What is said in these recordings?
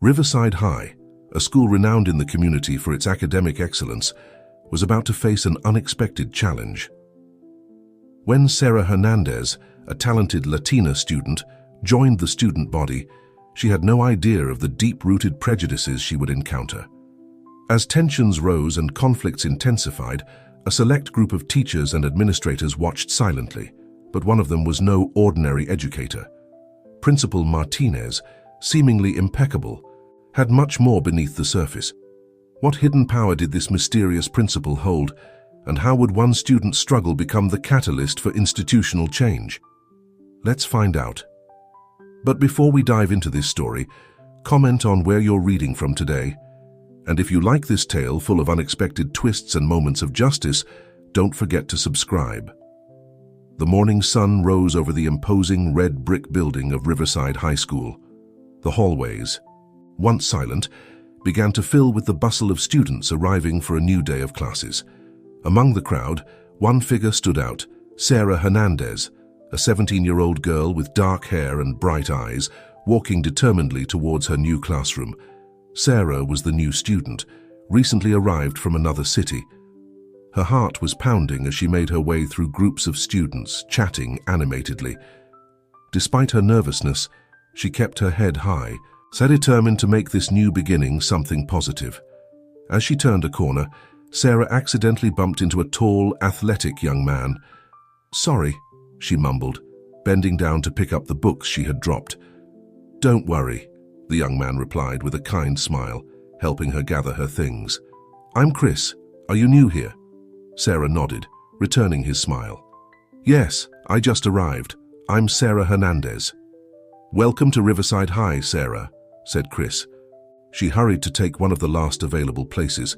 Riverside High, a school renowned in the community for its academic excellence, was about to face an unexpected challenge. When Sarah Hernandez, a talented Latina student, joined the student body, she had no idea of the deep-rooted prejudices she would encounter. As tensions rose and conflicts intensified, a select group of teachers and administrators watched silently, but one of them was no ordinary educator. Principal Martinez, seemingly impeccable, had much more beneath the surface. What hidden power did this mysterious principal hold, and how would one student's struggle become the catalyst for institutional change? Let's find out. But before we dive into this story, comment on where you're reading from today. And if you like this tale full of unexpected twists and moments of justice, don't forget to subscribe. The morning sun rose over the imposing red brick building of Riverside High School. The hallways, once silent, began to fill with the bustle of students arriving for a new day of classes. Among the crowd, one figure stood out, Sarah Hernandez, a 17-year-old girl with dark hair and bright eyes, walking determinedly towards her new classroom. Sarah was the new student, recently arrived from another city. Her heart was pounding as she made her way through groups of students, chatting animatedly. Despite her nervousness, she kept her head high, so determined to make this new beginning something positive. As she turned a corner, Sarah accidentally bumped into a tall, athletic young man. "Sorry," she mumbled, bending down to pick up the books she had dropped. "Don't worry," the young man replied with a kind smile, helping her gather her things. "I'm Chris. Are you new here?" Sarah nodded, returning his smile. "Yes, I just arrived. I'm Sarah Hernandez." "Welcome to Riverside High, Sarah," said Chris. She hurried to take one of the last available places.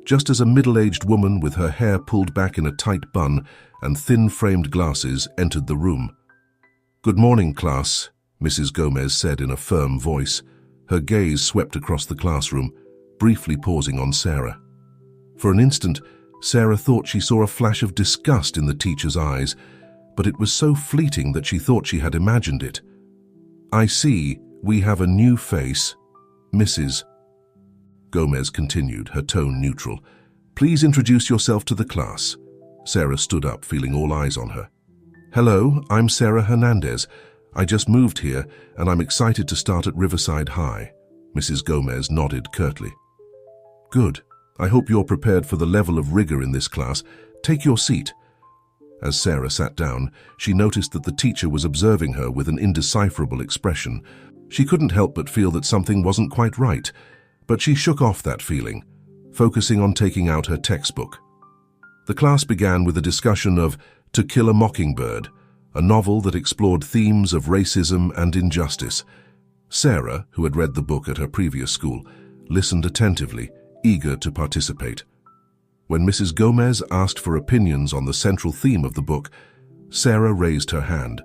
Just as a middle-aged woman with her hair pulled back in a tight bun and thin-framed glasses entered the room. "Good morning, class," Mrs. Gomez said in a firm voice. Her gaze swept across the classroom, briefly pausing on Sarah. For an instant, Sarah thought she saw a flash of disgust in the teacher's eyes, but it was so fleeting that she thought she had imagined it. "I see, we have a new face, Mrs." Gomez continued, her tone neutral. "Please introduce yourself to the class." Sarah stood up, feeling all eyes on her. "Hello, I'm Sarah Hernandez. I just moved here, and I'm excited to start at Riverside High." Mrs. Gomez nodded curtly. "Good. I hope you're prepared for the level of rigor in this class. Take your seat." As Sarah sat down, she noticed that the teacher was observing her with an indecipherable expression. She couldn't help but feel that something wasn't quite right, but she shook off that feeling, focusing on taking out her textbook. The class began with a discussion of To Kill a Mockingbird, a novel that explored themes of racism and injustice. Sarah, who had read the book at her previous school, listened attentively, eager to participate. When Mrs. Gomez asked for opinions on the central theme of the book, Sarah raised her hand.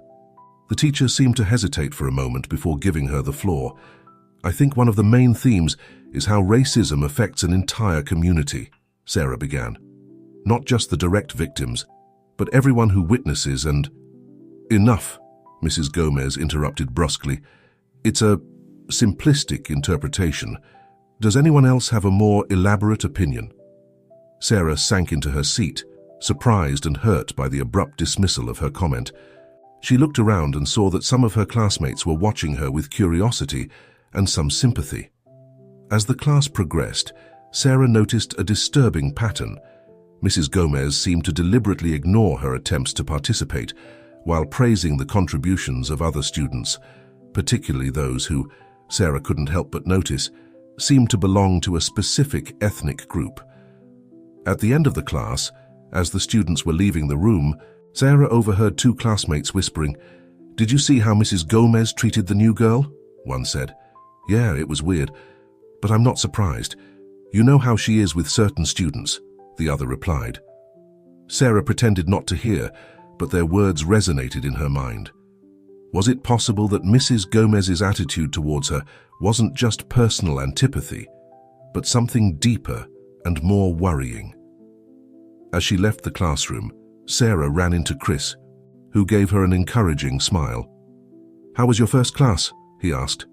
The teacher seemed to hesitate for a moment before giving her the floor. "I think one of the main themes is how racism affects an entire community," Sarah began. "Not just the direct victims, but everyone who witnesses and—" "Enough," Mrs. Gomez interrupted brusquely. "It's a simplistic interpretation. Does anyone else have a more elaborate opinion?" Sarah sank into her seat, surprised and hurt by the abrupt dismissal of her comment. She looked around and saw that some of her classmates were watching her with curiosity and some sympathy. As the class progressed, Sarah noticed a disturbing pattern. Mrs. Gomez seemed to deliberately ignore her attempts to participate, while praising the contributions of other students, particularly those who, Sarah couldn't help but notice, seemed to belong to a specific ethnic group. At the end of the class, as the students were leaving the room, Sarah overheard two classmates whispering, "Did you see how Mrs. Gomez treated the new girl?" one said. "Yeah, it was weird, but I'm not surprised. You know how she is with certain students," the other replied. Sarah pretended not to hear, but their words resonated in her mind. Was it possible that Mrs. Gomez's attitude towards her wasn't just personal antipathy, but something deeper and more worrying? As she left the classroom, Sarah ran into Chris, who gave her an encouraging smile. "How was your first class?" he asked.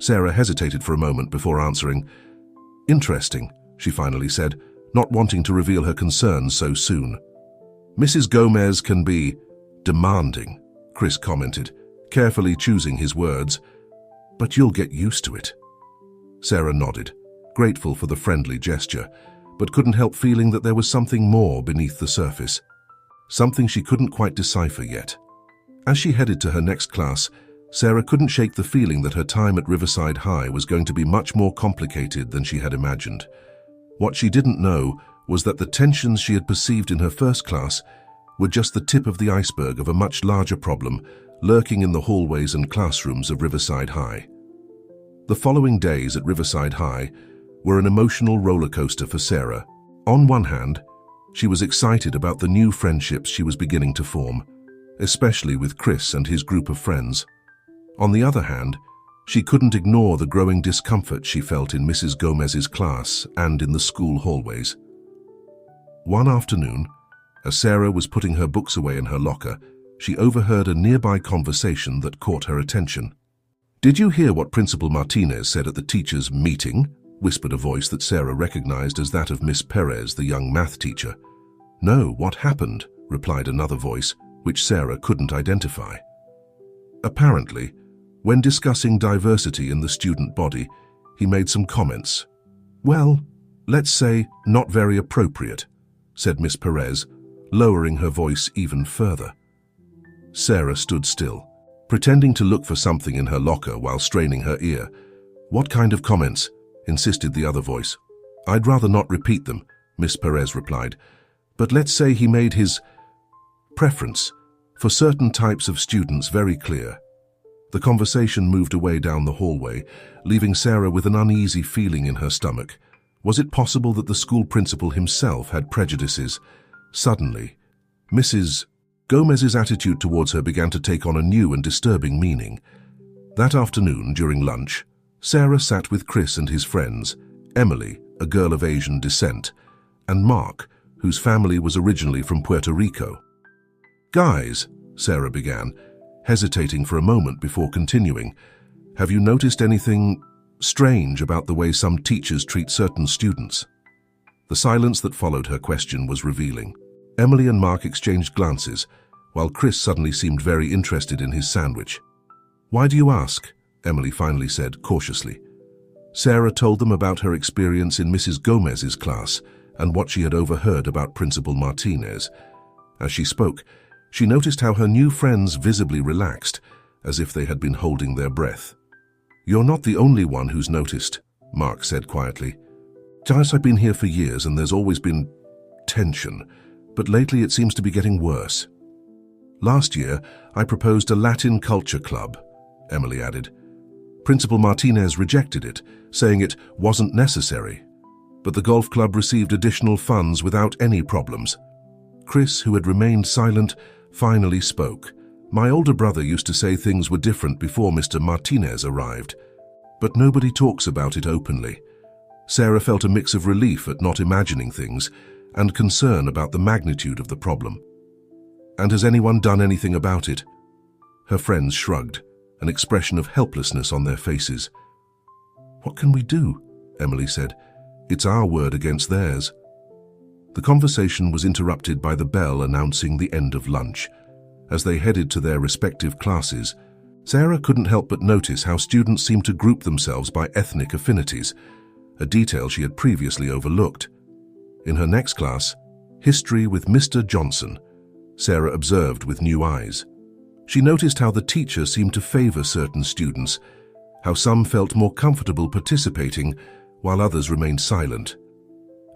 Sarah hesitated for a moment before answering. "Interesting," she finally said, not wanting to reveal her concerns so soon. "Mrs. Gomez can be demanding," Chris commented, carefully choosing his words. "But you'll get used to it." Sarah nodded, grateful for the friendly gesture, but couldn't help feeling that there was something more beneath the surface, something she couldn't quite decipher yet. As she headed to her next class, Sarah couldn't shake the feeling that her time at Riverside High was going to be much more complicated than she had imagined. What she didn't know was that the tensions she had perceived in her first class were just the tip of the iceberg of a much larger problem lurking in the hallways and classrooms of Riverside High. The following days at Riverside High were an emotional roller coaster for Sarah. On one hand, she was excited about the new friendships she was beginning to form, especially with Chris and his group of friends. On the other hand, she couldn't ignore the growing discomfort she felt in Mrs. Gomez's class and in the school hallways. One afternoon, as Sarah was putting her books away in her locker, she overheard a nearby conversation that caught her attention. "Did you hear what Principal Martinez said at the teachers' meeting?" whispered a voice that Sarah recognized as that of Miss Perez, the young math teacher. "No, what happened?" replied another voice, which Sarah couldn't identify. Apparently, when discussing diversity in the student body, he made some comments. "Well, let's say not very appropriate," said Miss Perez, lowering her voice even further. Sarah stood still, pretending to look for something in her locker while straining her ear. "What kind of comments?" insisted the other voice. "I'd rather not repeat them," Miss Perez replied. "But let's say he made his preference for certain types of students very clear." The conversation moved away down the hallway, leaving Sarah with an uneasy feeling in her stomach. Was it possible that the school principal himself had prejudices? Suddenly, Mrs. Gomez's attitude towards her began to take on a new and disturbing meaning. That afternoon, during lunch, Sarah sat with Chris and his friends, Emily, a girl of Asian descent, and Mark, whose family was originally from Puerto Rico. "Guys," Sarah began, hesitating for a moment before continuing, "have you noticed anything strange about the way some teachers treat certain students?" The silence that followed her question was revealing. Emily and Mark exchanged glances, while Chris suddenly seemed very interested in his sandwich. "Why do you ask?" Emily finally said, cautiously. Sarah told them about her experience in Mrs. Gomez's class and what she had overheard about Principal Martinez. As she spoke, she noticed how her new friends visibly relaxed, as if they had been holding their breath. "You're not the only one who's noticed," Mark said quietly. "I've been here for years and there's always been tension, but lately it seems to be getting worse. Last year, I proposed a Latin culture club," Emily added. "Principal Martinez rejected it, saying it wasn't necessary, but the golf club received additional funds without any problems." Chris, who had remained silent, finally spoke. "My older brother used to say things were different before Mr. Martinez arrived, but nobody talks about it openly." Sarah felt a mix of relief at not imagining things and concern about the magnitude of the problem. "And has anyone done anything about it?" Her friends shrugged, an expression of helplessness on their faces. "What can we do?" Emily said. "It's our word against theirs." The conversation was interrupted by the bell announcing the end of lunch. As they headed to their respective classes, Sarah couldn't help but notice how students seemed to group themselves by ethnic affinities, a detail she had previously overlooked. In her next class, History with Mr. Johnson, Sarah observed with new eyes. She noticed how the teacher seemed to favor certain students, how some felt more comfortable participating while others remained silent.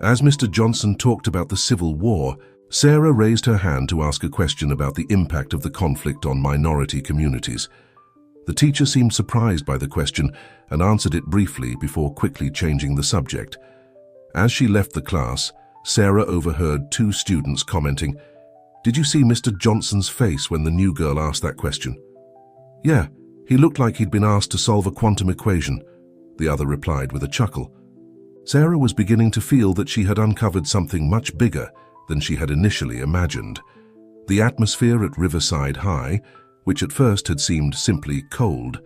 As Mr. Johnson talked about the Civil War, Sarah raised her hand to ask a question about the impact of the conflict on minority communities. The teacher seemed surprised by the question and answered it briefly before quickly changing the subject. As she left the class, Sarah overheard two students commenting, "Did you see Mr. Johnson's face when the new girl asked that question?" "Yeah, he looked like he'd been asked to solve a quantum equation," the other replied with a chuckle. Sarah was beginning to feel that she had uncovered something much bigger than she had initially imagined. The atmosphere at Riverside High, which at first had seemed simply cold,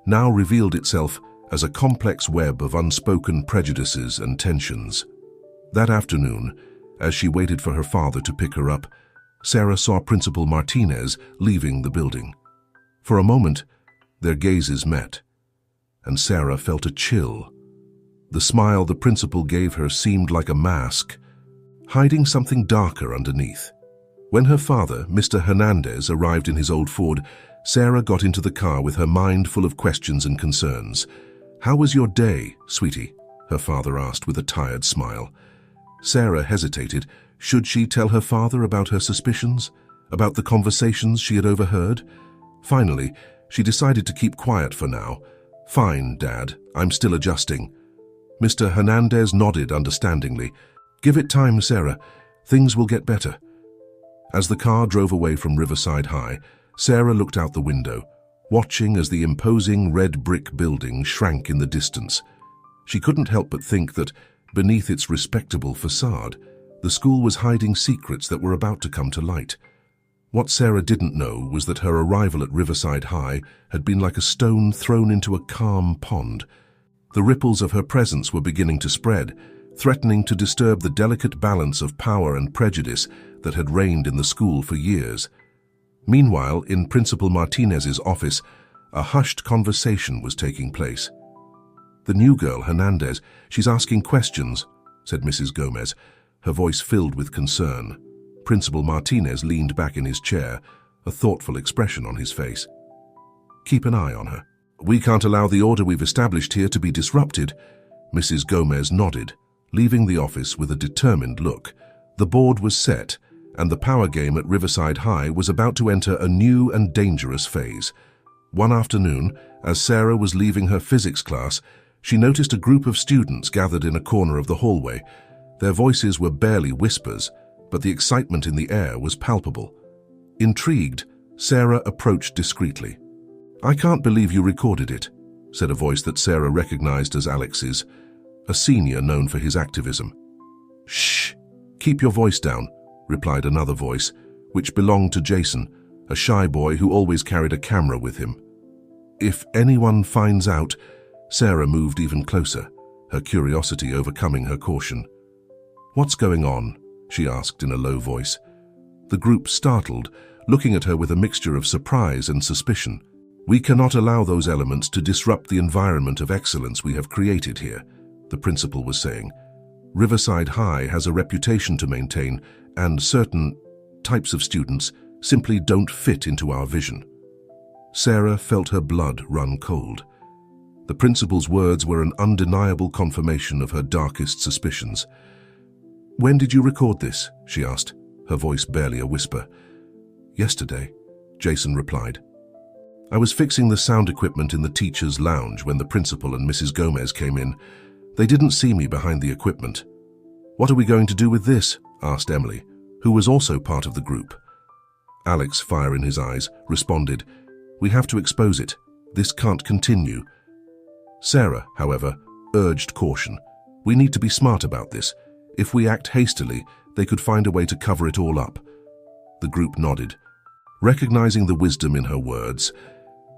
now revealed itself as a complex web of unspoken prejudices and tensions. That afternoon, as she waited for her father to pick her up, Sarah saw Principal Martinez leaving the building. For a moment, their gazes met, and Sarah felt a chill. The smile the principal gave her seemed like a mask, hiding something darker underneath. When her father, Mr. Hernandez, arrived in his old Ford, Sarah got into the car with her mind full of questions and concerns. "How was your day, sweetie?" her father asked with a tired smile. Sarah hesitated. Should she tell her father about her suspicions, about the conversations she had overheard? Finally, she decided to keep quiet for now. "Fine, Dad, I'm still adjusting." Mr. Hernandez nodded understandingly. "Give it time, Sarah. Things will get better." As the car drove away from Riverside High, Sarah looked out the window, watching as the imposing red brick building shrank in the distance. She couldn't help but think that, beneath its respectable facade, the school was hiding secrets that were about to come to light. What Sarah didn't know was that her arrival at Riverside High had been like a stone thrown into a calm pond. The ripples of her presence were beginning to spread, threatening to disturb the delicate balance of power and prejudice that had reigned in the school for years. Meanwhile, in Principal Martinez's office, a hushed conversation was taking place. "The new girl, Hernandez, she's asking questions," said Mrs. Gomez, her voice filled with concern. Principal Martinez leaned back in his chair, a thoughtful expression on his face. "Keep an eye on her. We can't allow the order we've established here to be disrupted." Mrs. Gomez nodded, leaving the office with a determined look. The board was set, and the power game at Riverside High was about to enter a new and dangerous phase. One afternoon, as Sarah was leaving her physics class, she noticed a group of students gathered in a corner of the hallway. Their voices were barely whispers, but the excitement in the air was palpable. Intrigued, Sarah approached discreetly. "I can't believe you recorded it," said a voice that Sarah recognized as Alex's, a senior known for his activism. "Shh! Keep your voice down," replied another voice, which belonged to Jason, a shy boy who always carried a camera with him. "If anyone finds out..." Sarah moved even closer, her curiosity overcoming her caution. "What's going on?" she asked in a low voice. The group startled, looking at her with a mixture of surprise and suspicion. "We cannot allow those elements to disrupt the environment of excellence we have created here," the principal was saying. "Riverside High has a reputation to maintain, and certain types of students simply don't fit into our vision." Sarah felt her blood run cold. The principal's words were an undeniable confirmation of her darkest suspicions. "When did you record this?" she asked, her voice barely a whisper. "Yesterday," Jason replied. "I was fixing the sound equipment in the teacher's lounge when the principal and Mrs. Gomez came in. They didn't see me behind the equipment." "What are we going to do with this?" asked Emily, who was also part of the group. Alex, fire in his eyes, responded, "We have to expose it. This can't continue." Sarah, however, urged caution. "We need to be smart about this. If we act hastily, they could find a way to cover it all up." The group nodded. Recognizing the wisdom in her words,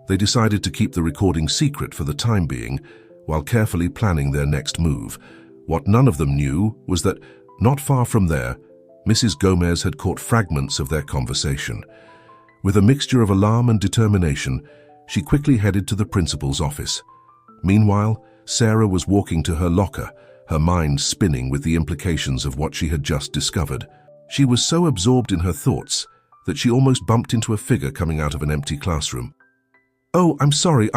they decided to keep the recording secret for the time being, while carefully planning their next move. What none of them knew was that, not far from there, Mrs. Gomez had caught fragments of their conversation. With a mixture of alarm and determination, she quickly headed to the principal's office. Meanwhile, Sarah was walking to her locker, her mind spinning with the implications of what she had just discovered. She was so absorbed in her thoughts that she almost bumped into a figure coming out of an empty classroom. "Oh, I'm sorry,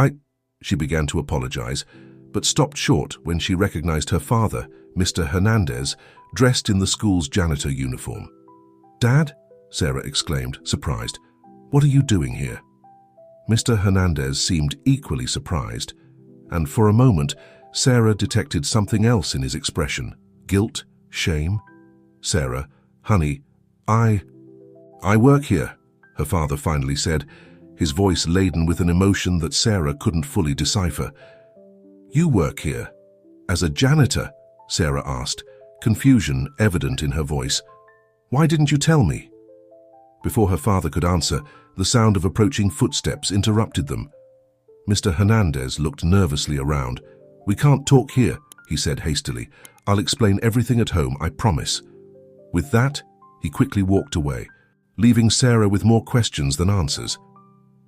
she began to apologize, but stopped short when she recognized her father, Mr. Hernandez, dressed in the school's janitor uniform. "Dad?" Sarah exclaimed, surprised. "What are you doing here?" Mr. Hernandez seemed equally surprised, and for a moment, Sarah detected something else in his expression. Guilt? Shame? "Sarah, honey, I work here," her father finally said, his voice laden with an emotion that Sarah couldn't fully decipher. "You work here? As a janitor?" Sarah asked, confusion evident in her voice. "Why didn't you tell me?" Before her father could answer, the sound of approaching footsteps interrupted them. Mr. Hernandez looked nervously around. "We can't talk here," he said hastily. "I'll explain everything at home, I promise." With that, he quickly walked away, leaving Sarah with more questions than answers.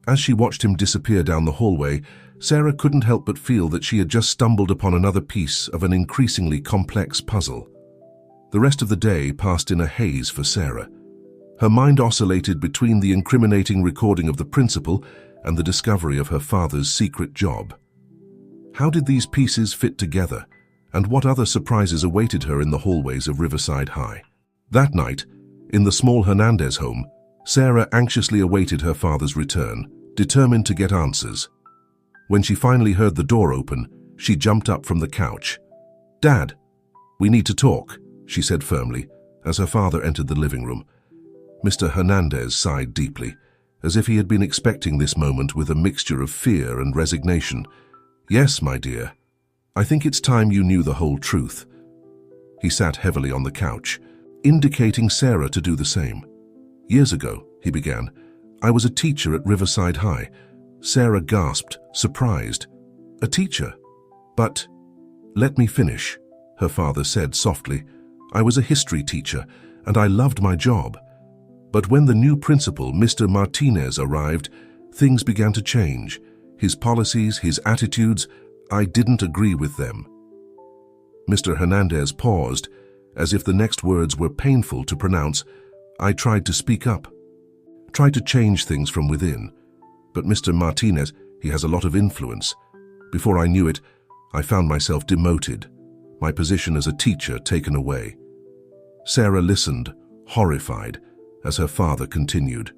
As she watched him disappear down the hallway, Sarah couldn't help but feel that she had just stumbled upon another piece of an increasingly complex puzzle. The rest of the day passed in a haze for Sarah. Her mind oscillated between the incriminating recording of the principal and the discovery of her father's secret job. How did these pieces fit together, and what other surprises awaited her in the hallways of Riverside High? That night, in the small Hernandez home, Sarah anxiously awaited her father's return, determined to get answers. When she finally heard the door open, she jumped up from the couch. "Dad, we need to talk," she said firmly, as her father entered the living room. Mr. Hernandez sighed deeply, as if he had been expecting this moment with a mixture of fear and resignation. "Yes, my dear. I think it's time you knew the whole truth." He sat heavily on the couch, indicating Sarah to do the same. "Years ago," he began, "I was a teacher at Riverside High." Sarah gasped, surprised. "A teacher? But—" "Let me finish," her father said softly. "I was a history teacher, and I loved my job. But when the new principal, Mr. Martinez, arrived, things began to change. His policies, his attitudes, I didn't agree with them." Mr. Hernandez paused, as if the next words were painful to pronounce. "I tried to speak up, tried to change things from within. But Mr. Martinez, he has a lot of influence. Before I knew it, I found myself demoted, my position as a teacher taken away." Sarah listened, horrified, as her father continued.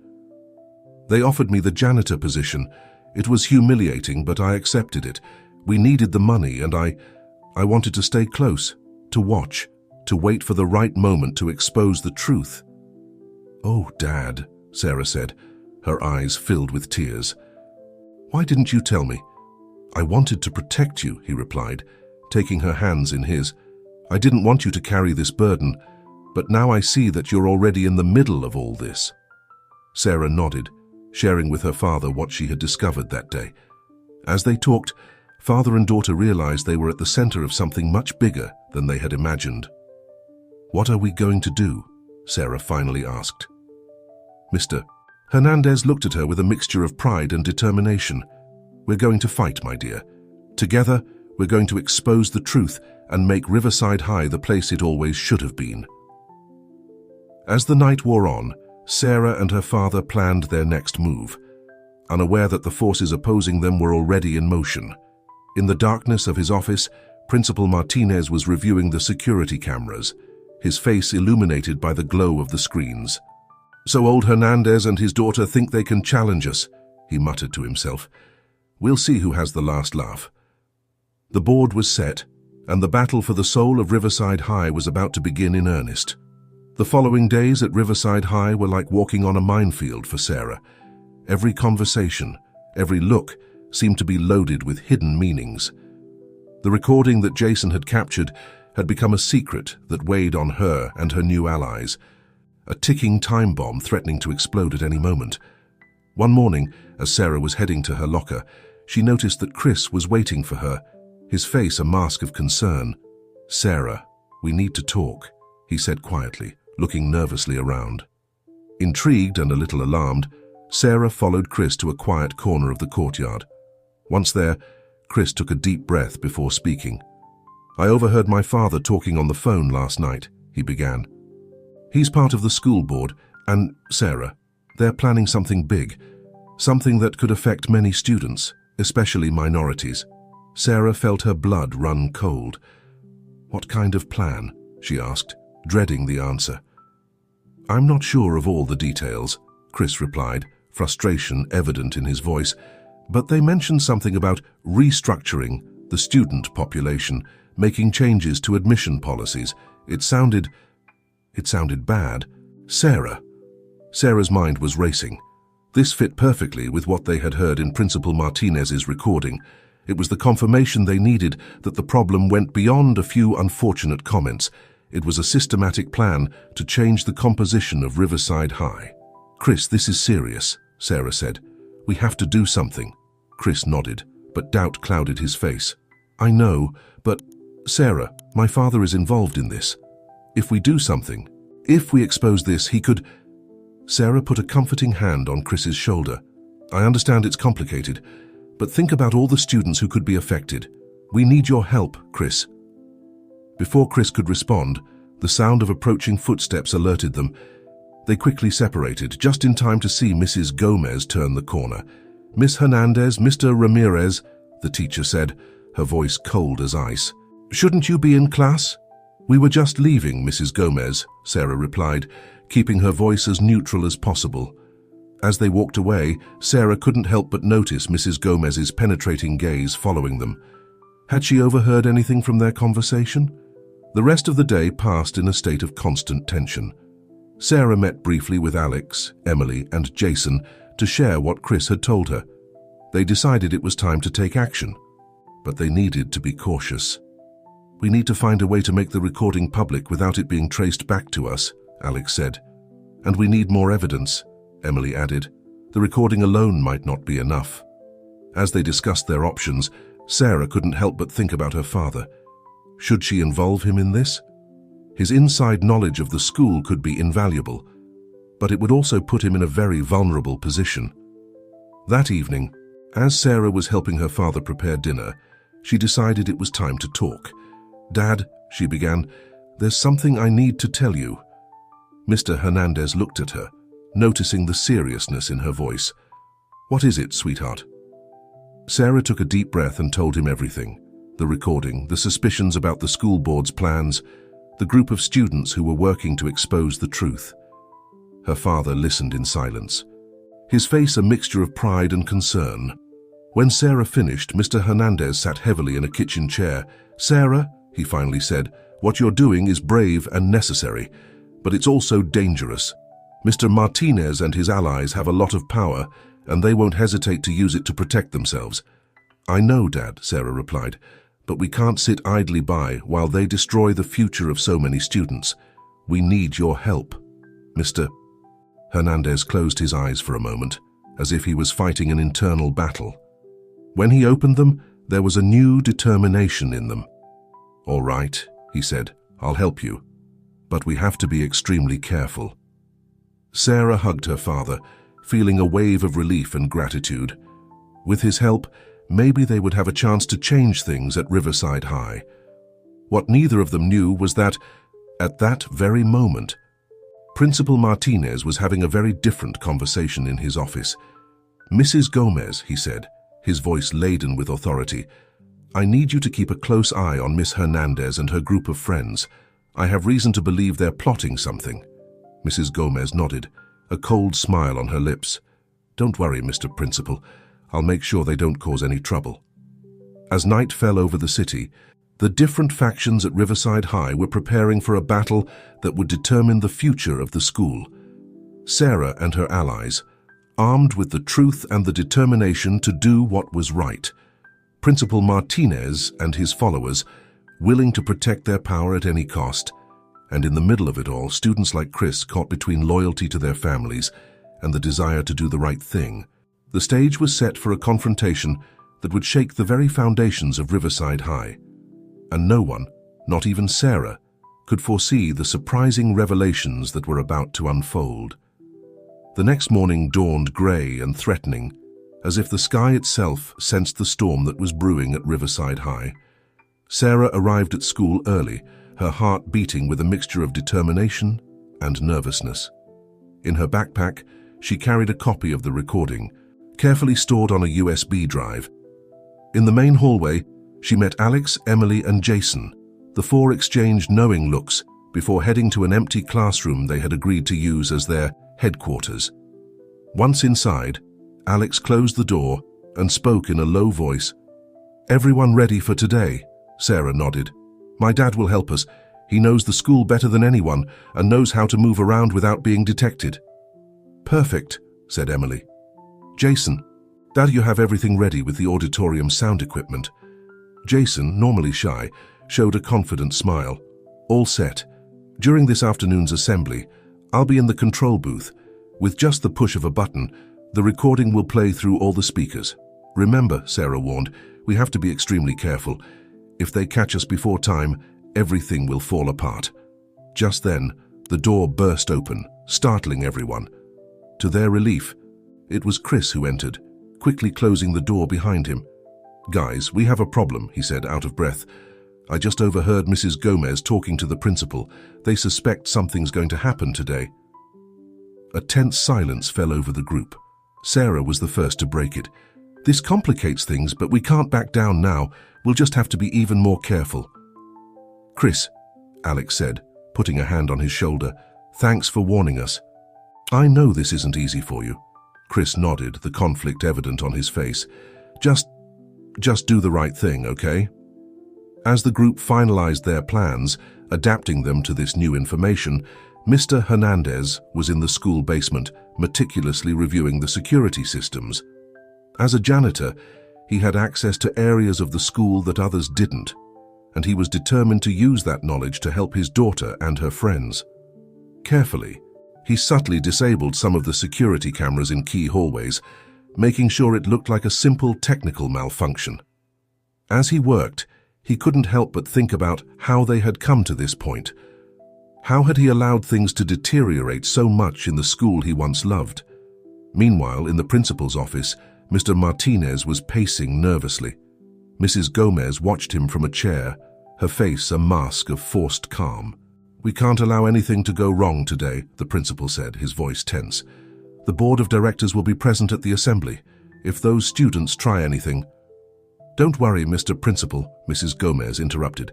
"They offered me the janitor position. It was humiliating, but I accepted it. We needed the money, and I wanted to stay close, to watch, to wait for the right moment to expose the truth." "Oh, Dad," Sarah said, her eyes filled with tears. "Why didn't you tell me?" "I wanted to protect you," he replied, taking her hands in his. "I didn't want you to carry this burden, but now I see that you're already in the middle of all this." Sarah nodded, sharing with her father what she had discovered that day. As they talked, father and daughter realized they were at the center of something much bigger than they had imagined. "What are we going to do?" Sarah finally asked. Mr. Hernandez looked at her with a mixture of pride and determination. "We're going to fight, my dear. Together, we're going to expose the truth and make Riverside High the place it always should have been." As the night wore on, Sarah and her father planned their next move, unaware that the forces opposing them were already in motion. In the darkness of his office, Principal Martinez was reviewing the security cameras, his face illuminated by the glow of the screens. "So old Hernandez and his daughter think they can challenge us," he muttered to himself. "We'll see who has the last laugh." The board was set, and the battle for the soul of Riverside High was about to begin in earnest. The following days at Riverside High were like walking on a minefield for Sarah. Every conversation, every look seemed to be loaded with hidden meanings. The recording that Jason had captured had become a secret that weighed on her and her new allies, a ticking time bomb threatening to explode at any moment. One morning, as Sarah was heading to her locker, she noticed that Chris was waiting for her, his face a mask of concern. "Sarah, we need to talk," he said quietly, looking nervously around. Intrigued and a little alarmed, Sarah followed Chris to a quiet corner of the courtyard. Once there, Chris took a deep breath before speaking. "I overheard my father talking on the phone last night," he began. "He's part of the school board, and, Sarah, they're planning something big, something that could affect many students, especially minorities." Sarah felt her blood run cold. "What kind of plan?" she asked, dreading the answer. "I'm not sure of all the details," Chris replied, frustration evident in his voice, "but they mentioned something about restructuring the student population, making changes to admission policies. It sounded bad." Sarah's mind was racing. This fit perfectly with what they had heard in Principal Martinez's recording. It was the confirmation they needed that the problem went beyond a few unfortunate comments. It was a systematic plan to change the composition of Riverside High. "Chris, this is serious," Sarah said. "We have to do something." Chris nodded, but doubt clouded his face. I know, but Sarah, my father is involved in this. If we do something, if we expose this, he could... Sarah put a comforting hand on Chris's shoulder. I understand it's complicated, but think about all the students who could be affected. We need your help, Chris. Before Chris could respond, the sound of approaching footsteps alerted them. They quickly separated, just in time to see Mrs. Gomez turn the corner. Miss Hernandez, Mr. Ramirez, the teacher said, her voice cold as ice. Shouldn't you be in class? We were just leaving, Mrs. Gomez, Sarah replied, keeping her voice as neutral as possible. As they walked away, Sarah couldn't help but notice Mrs. Gomez's penetrating gaze following them. Had she overheard anything from their conversation? The rest of the day passed in a state of constant tension. Sarah met briefly with Alex, Emily, and Jason to share what Chris had told her. They decided it was time to take action, but they needed to be cautious. We need to find a way to make the recording public without it being traced back to us, Alex said. And we need more evidence, Emily added. The recording alone might not be enough. As they discussed their options, Sarah couldn't help but think about her father. Should she involve him in this? His inside knowledge of the school could be invaluable, but it would also put him in a very vulnerable position. That evening, as Sarah was helping her father prepare dinner, she decided it was time to talk. Dad, she began, there's something I need to tell you. Mr. Hernandez looked at her, noticing the seriousness in her voice. What is it, sweetheart? Sarah took a deep breath and told him everything. The recording, the suspicions about the school board's plans, the group of students who were working to expose the truth. Her father listened in silence, his face a mixture of pride and concern. When Sarah finished, Mr. Hernandez sat heavily in a kitchen chair. Sarah, he finally said, what you're doing is brave and necessary, but it's also dangerous. Mr. Martinez and his allies have a lot of power, and they won't hesitate to use it to protect themselves. I know, Dad, Sarah replied, but we can't sit idly by while they destroy the future of so many students. We need your help. Mr. Hernandez closed his eyes for a moment, as if he was fighting an internal battle. When he opened them, there was a new determination in them. All right, he said, I'll help you, but we have to be extremely careful. Sarah hugged her father, feeling a wave of relief and gratitude. With his help, maybe they would have a chance to change things at Riverside High. What neither of them knew was that, at that very moment, Principal Martinez was having a very different conversation in his office. Mrs. Gomez, he said, his voice laden with authority, I need you to keep a close eye on Miss Hernandez and her group of friends. I have reason to believe they're plotting something. Mrs. Gomez nodded, a cold smile on her lips. Don't worry, Mr. Principal. I'll make sure they don't cause any trouble. As night fell over the city, the different factions at Riverside High were preparing for a battle that would determine the future of the school. Sarah and her allies, armed with the truth and the determination to do what was right. Principal Martinez and his followers, willing to protect their power at any cost. And in the middle of it all, students like Chris caught between loyalty to their families and the desire to do the right thing. The stage was set for a confrontation that would shake the very foundations of Riverside High. And no one, not even Sarah, could foresee the surprising revelations that were about to unfold. The next morning dawned grey and threatening, as if the sky itself sensed the storm that was brewing at Riverside High. Sarah arrived at school early, her heart beating with a mixture of determination and nervousness. In her backpack, she carried a copy of the recording, carefully stored on a USB drive. In the main hallway, she met Alex, Emily, and Jason. The four exchanged knowing looks before heading to an empty classroom they had agreed to use as their headquarters. Once inside, Alex closed the door and spoke in a low voice. Everyone ready for today? Sarah nodded. My dad will help us. He knows the school better than anyone and knows how to move around without being detected. Perfect, said Emily. Jason, Dad, you have everything ready with the auditorium sound equipment. Jason, normally shy, showed a confident smile. All set. During this afternoon's assembly, I'll be in the control booth. With just the push of a button, the recording will play through all the speakers. "Remember," Sarah warned, "we have to be extremely careful. If they catch us before time, everything will fall apart." Just then, the door burst open, startling everyone. To their relief, it was Chris who entered, quickly closing the door behind him. "Guys, we have a problem," he said, out of breath. "I just overheard Mrs. Gomez talking to the principal. They suspect something's going to happen today." A tense silence fell over the group. Sarah was the first to break it. "This complicates things, but we can't back down now. We'll just have to be even more careful." "Chris," Alex said, putting a hand on his shoulder, "thanks for warning us." "I know this isn't easy for you." Chris nodded, the conflict evident on his face. Just do the right thing, okay?" As the group finalized their plans, adapting them to this new information, Mr. Hernandez was in the school basement, meticulously reviewing the security systems. As a janitor, he had access to areas of the school that others didn't, and he was determined to use that knowledge to help his daughter and her friends. Carefully, he subtly disabled some of the security cameras in key hallways, making sure it looked like a simple technical malfunction. As he worked, he couldn't help but think about how they had come to this point. How had he allowed things to deteriorate so much in the school he once loved? Meanwhile, in the principal's office, Mr. Martinez was pacing nervously. Mrs. Gomez watched him from a chair, her face a mask of forced calm. "We can't allow anything to go wrong today," the principal said, his voice tense. "The board of directors will be present at the assembly. If those students try anything—" "Don't worry, Mr. Principal," Mrs. Gomez interrupted.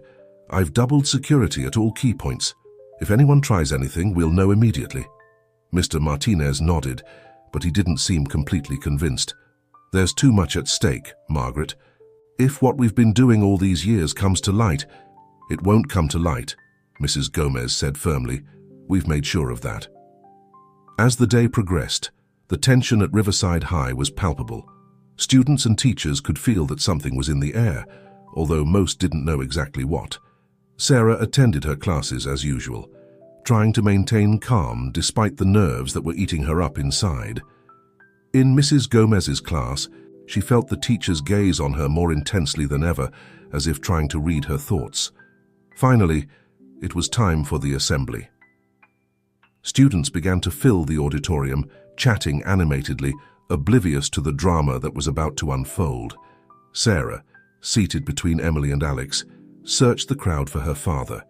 "I've doubled security at all key points. If anyone tries anything, we'll know immediately." Mr. Martinez nodded, but he didn't seem completely convinced. "There's too much at stake, Margaret. If what we've been doing all these years comes to light—" "It won't come to light," Mrs. Gomez said firmly. "We've made sure of that." As the day progressed, the tension at Riverside High was palpable. Students and teachers could feel that something was in the air, although most didn't know exactly what. Sarah attended her classes as usual, trying to maintain calm despite the nerves that were eating her up inside. In Mrs. Gomez's class, she felt the teacher's gaze on her more intensely than ever, as if trying to read her thoughts. Finally, it was time for the assembly. Students began to fill the auditorium, chatting animatedly, oblivious to the drama that was about to unfold. Sarah, seated between Emily and Alex, searched the crowd for her father.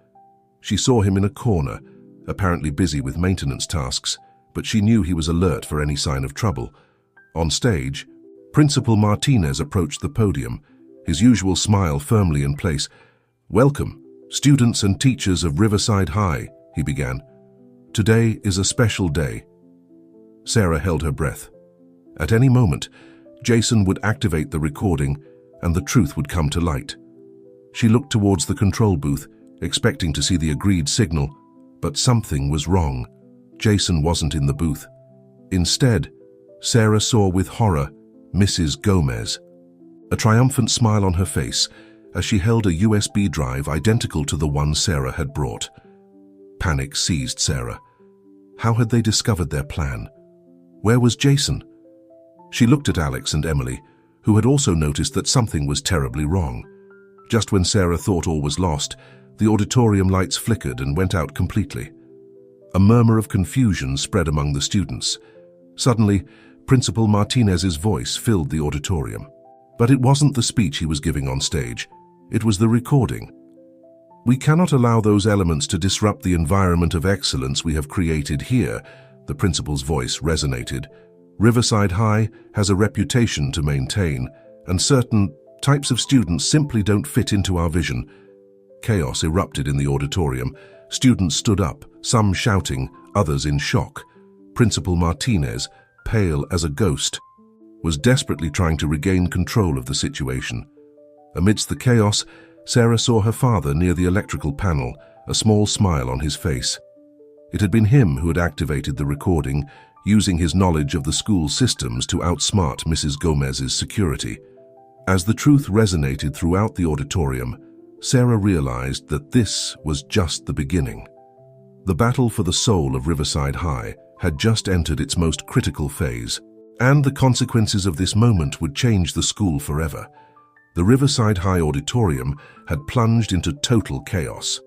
She saw him in a corner, apparently busy with maintenance tasks, but she knew he was alert for any sign of trouble. On stage, Principal Martinez approached the podium, his usual smile firmly in place. "Welcome, students and teachers of Riverside High," he began. "Today is a special day." Sarah held her breath. At any moment, Jason would activate the recording and the truth would come to light. She looked towards the control booth, expecting to see the agreed signal, but something was wrong. Jason wasn't in the booth. Instead, Sarah saw with horror Mrs. Gomez, a triumphant smile on her face as she held a USB drive identical to the one Sarah had brought. Panic seized Sarah. How had they discovered their plan? Where was Jason? She looked at Alex and Emily, who had also noticed that something was terribly wrong. Just when Sarah thought all was lost, the auditorium lights flickered and went out completely. A murmur of confusion spread among the students. Suddenly, Principal Martinez's voice filled the auditorium. But it wasn't the speech he was giving on stage. It was the recording. "We cannot allow those elements to disrupt the environment of excellence we have created here," the principal's voice resonated. "Riverside High has a reputation to maintain, and certain types of students simply don't fit into our vision." Chaos erupted in the auditorium. Students stood up, some shouting, others in shock. Principal Martinez, pale as a ghost, was desperately trying to regain control of the situation. Amidst the chaos, Sarah saw her father near the electrical panel, a small smile on his face. It had been him who had activated the recording, using his knowledge of the school systems to outsmart Mrs. Gomez's security. As the truth resonated throughout the auditorium, Sarah realized that this was just the beginning. The battle for the soul of Riverside High had just entered its most critical phase. And the consequences of this moment would change the school forever. The Riverside High auditorium had plunged into total chaos.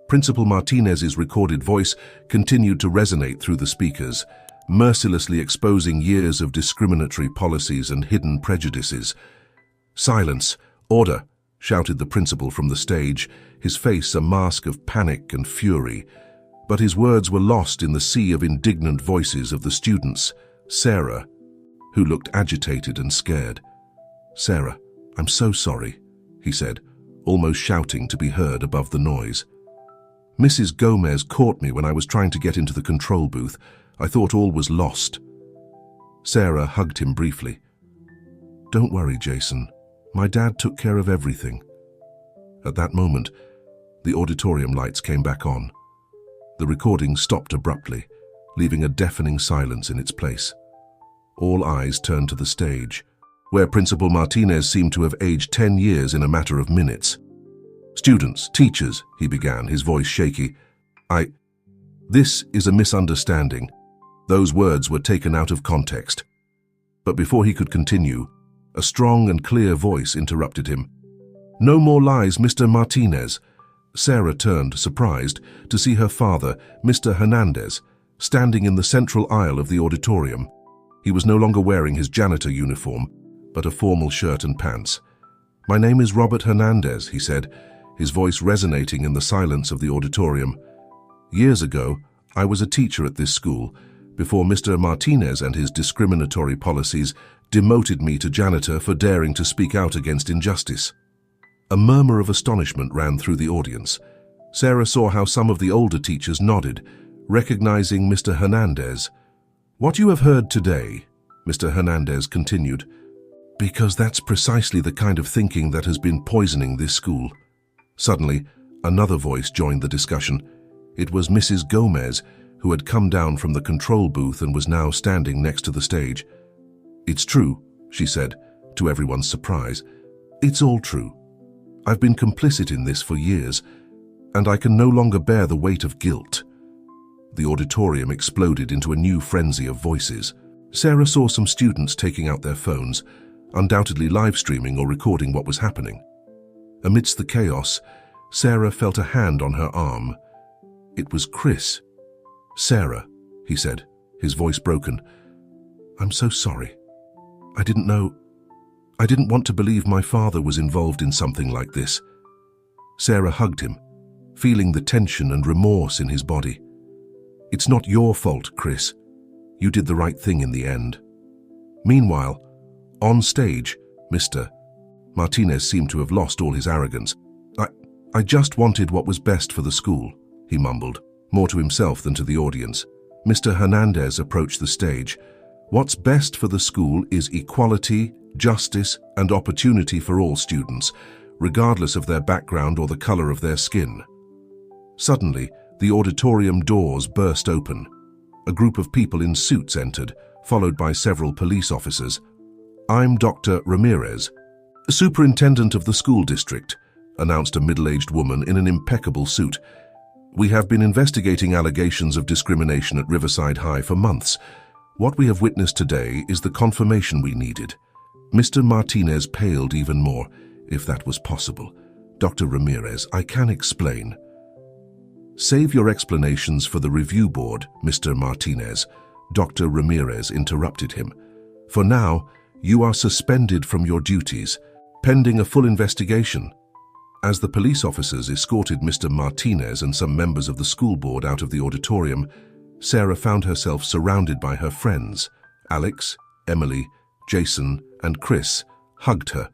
Principal Martinez's recorded voice continued to resonate through the speakers, mercilessly exposing years of discriminatory policies and hidden prejudices. "Silence! Order!" shouted the principal from the stage, his face a mask of panic and fury. But his words were lost in the sea of indignant voices of the students. Sarah, who looked agitated and scared. "Sarah, I'm so sorry," he said, almost shouting to be heard above the noise. "Mrs. Gomez caught me when I was trying to get into the control booth. I thought all was lost." Sarah hugged him briefly. "Don't worry, Jason. My dad took care of everything." At that moment, the auditorium lights came back on. The recording stopped abruptly, leaving a deafening silence in its place. All eyes turned to the stage, where Principal Martinez seemed to have aged 10 years in a matter of minutes. "Students, teachers," he began, his voice shaky. This is a misunderstanding. Those words were taken out of context." But before he could continue, a strong and clear voice interrupted him. "No more lies, Mr. Martinez." Sarah turned, surprised, to see her father, Mr. Hernandez, standing in the central aisle of the auditorium. He was no longer wearing his janitor uniform, but a formal shirt and pants. "My name is Robert Hernandez," he said, his voice resonating in the silence of the auditorium. "Years ago, I was a teacher at this school, before Mr. Martinez and his discriminatory policies demoted me to janitor for daring to speak out against injustice." A murmur of astonishment ran through the audience. Sarah saw how some of the older teachers nodded, recognizing Mr. Hernandez. "What you have heard today," Mr. Hernandez continued, "because that's precisely the kind of thinking that has been poisoning this school." Suddenly, another voice joined the discussion. It was Mrs. Gomez, who had come down from the control booth and was now standing next to the stage. "It's true," she said, to everyone's surprise. "It's all true. I've been complicit in this for years, and I can no longer bear the weight of guilt." The auditorium exploded into a new frenzy of voices. Sarah saw some students taking out their phones, undoubtedly live streaming or recording what was happening. Amidst the chaos, Sarah felt a hand on her arm. It was Chris. "Sarah," he said, his voice broken, "I'm so sorry. I didn't know. I didn't want to believe my father was involved in something like this." Sarah hugged him, feeling the tension and remorse in his body. "It's not your fault, Chris. You did the right thing in the end." Meanwhile, on stage, Mr. Martinez seemed to have lost all his arrogance. I just wanted what was best for the school," he mumbled, more to himself than to the audience. Mr. Hernandez approached the stage. "What's best for the school is equality, justice, and opportunity for all students, regardless of their background or the color of their skin." Suddenly, the auditorium doors burst open. A group of people in suits entered, followed by several police officers. "I'm Dr. Ramirez, superintendent of the school district," announced a middle-aged woman in an impeccable suit. "We have been investigating allegations of discrimination at Riverside High for months. What we have witnessed today is the confirmation we needed." Mr. Martinez paled even more, if that was possible. "Dr. Ramirez, I can explain." "Save your explanations for the review board, Mr. Martinez," Dr. Ramirez interrupted him. "For now, you are suspended from your duties, pending a full investigation." As the police officers escorted Mr. Martinez and some members of the school board out of the auditorium, Sarah found herself surrounded by her friends. Alex, Emily, Jason, and Chris hugged her,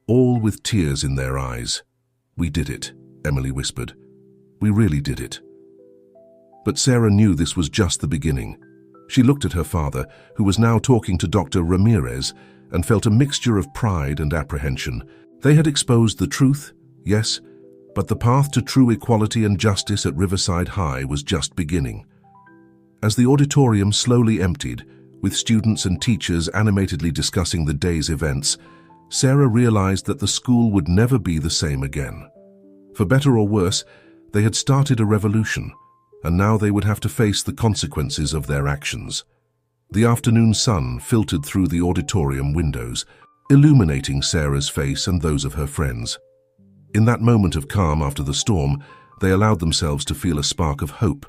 all with tears in their eyes. "We did it," Emily whispered. "We really did it." But Sarah knew this was just the beginning. She looked at her father, who was now talking to Dr. Ramirez, and felt a mixture of pride and apprehension. They had exposed the truth, yes, but the path to true equality and justice at Riverside High was just beginning. As the auditorium slowly emptied, with students and teachers animatedly discussing the day's events, Sarah realized that the school would never be the same again. For better or worse, they had started a revolution, and now they would have to face the consequences of their actions. The afternoon sun filtered through the auditorium windows, illuminating Sarah's face and those of her friends. In that moment of calm after the storm, they allowed themselves to feel a spark of hope.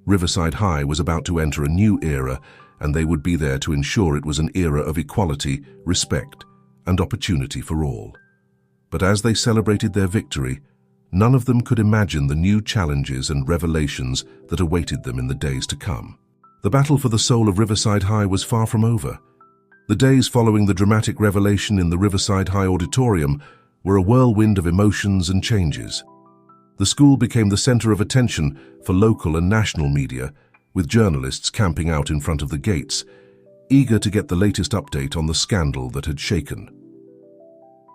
Riverside High was about to enter a new era, and they would be there to ensure it was an era of equality, respect, and opportunity for all. But as they celebrated their victory, none of them could imagine the new challenges and revelations that awaited them in the days to come. The battle for the soul of Riverside High was far from over. The days following the dramatic revelation in the Riverside High auditorium were a whirlwind of emotions and changes. The school became the center of attention for local and national media, with journalists camping out in front of the gates, eager to get the latest update on the scandal that had shaken.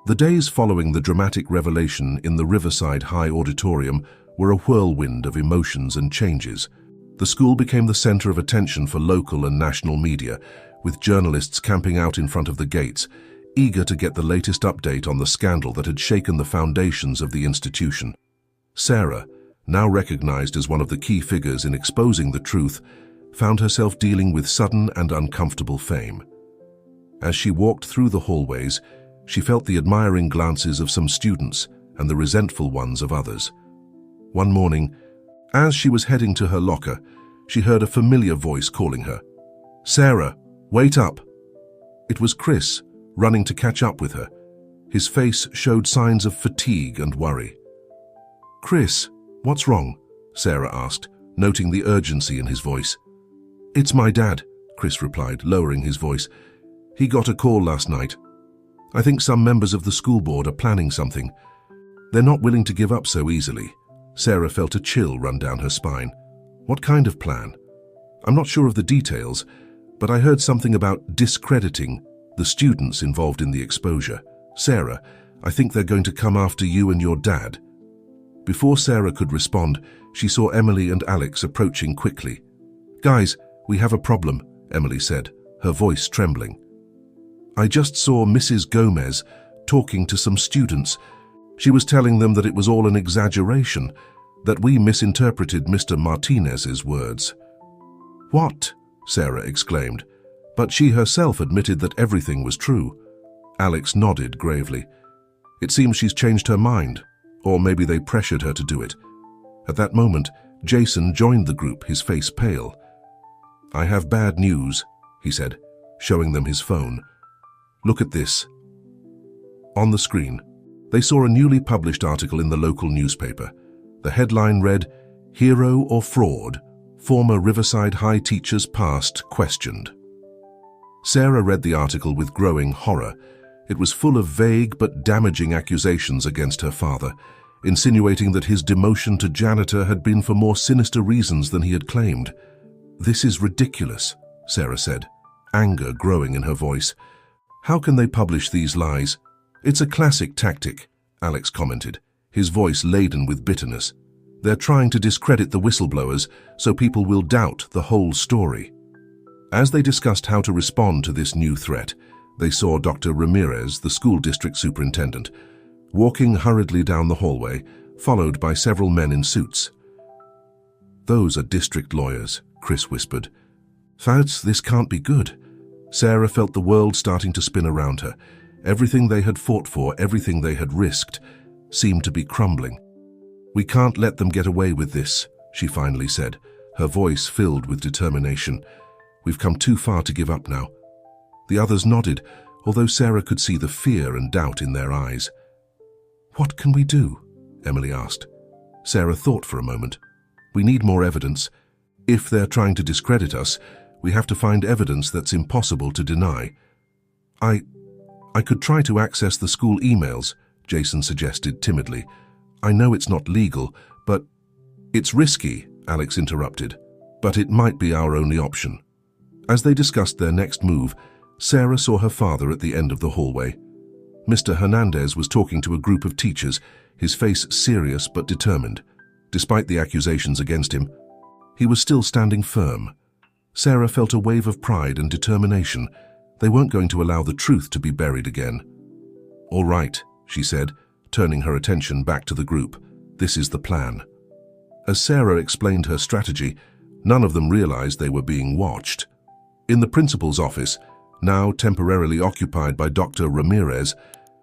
The days following the dramatic revelation in the Riverside High auditorium were a whirlwind of emotions and changes. The school became the center of attention for local and national media, with journalists camping out in front of the gates, eager to get the latest update on the scandal that had shaken the foundations of the institution. Sarah, now recognized as one of the key figures in exposing the truth, found herself dealing with sudden and uncomfortable fame. As she walked through the hallways, she felt the admiring glances of some students and the resentful ones of others. One morning, as she was heading to her locker, she heard a familiar voice calling her. "Sarah, wait up!" It was Chris, running to catch up with her. His face showed signs of fatigue and worry. "Chris, what's wrong?" Sarah asked, noting the urgency in his voice. "It's my dad," Chris replied, lowering his voice. "He got a call last night. I think some members of the school board are planning something. They're not willing to give up so easily." Sarah felt a chill run down her spine. "What kind of plan?" "I'm not sure of the details, but I heard something about discrediting the students involved in the exposure. Sarah, I think they're going to come after you and your dad." Before Sarah could respond, she saw Emily and Alex approaching quickly. "Guys, we have a problem," Emily said, her voice trembling. "I just saw Mrs. Gomez talking to some students. She was telling them that it was all an exaggeration, that we misinterpreted Mr. Martinez's words." "What?" Sarah exclaimed, but she herself admitted that everything was true. Alex nodded gravely. "It seems she's changed her mind, or maybe they pressured her to do it." At that moment, Jason joined the group, his face pale. "I have bad news," he said, showing them his phone. "Look at this." On the screen, they saw a newly published article in the local newspaper. The headline read, "Hero or Fraud? Former Riverside High Teachers Past Questioned." Sarah read the article with growing horror. It was full of vague but damaging accusations against her father, insinuating that his demotion to janitor had been for more sinister reasons than he had claimed. "This is ridiculous," Sarah said, anger growing in her voice. "How can they publish these lies?" "It's a classic tactic," Alex commented, his voice laden with bitterness. "They're trying to discredit the whistleblowers so people will doubt the whole story." As they discussed how to respond to this new threat, they saw Dr. Ramirez, the school district superintendent, walking hurriedly down the hallway, followed by several men in suits. "Those are district lawyers," Chris whispered. "Fouts, this can't be good." Sarah felt the world starting to spin around her. Everything they had fought for, everything they had risked, seemed to be crumbling. "We can't let them get away with this," she finally said, her voice filled with determination. "We've come too far to give up now." The others nodded, although Sarah could see the fear and doubt in their eyes. "What can we do?" Emily asked. Sarah thought for a moment. "We need more evidence. If they're trying to discredit us, we have to find evidence that's impossible to deny." I could try to access the school emails," Jason suggested timidly. "I know it's not legal, but—" "It's risky," Alex interrupted, "but it might be our only option." As they discussed their next move, Sarah saw her father at the end of the hallway. Mr. Hernandez was talking to a group of teachers, his face serious but determined. Despite the accusations against him, he was still standing firm. Sarah felt a wave of pride and determination. They weren't going to allow the truth to be buried again. "All right," she said, turning her attention back to the group. "This is the plan." As Sarah explained her strategy, none of them realized they were being watched. In the principal's office, now temporarily occupied by Dr. Ramirez,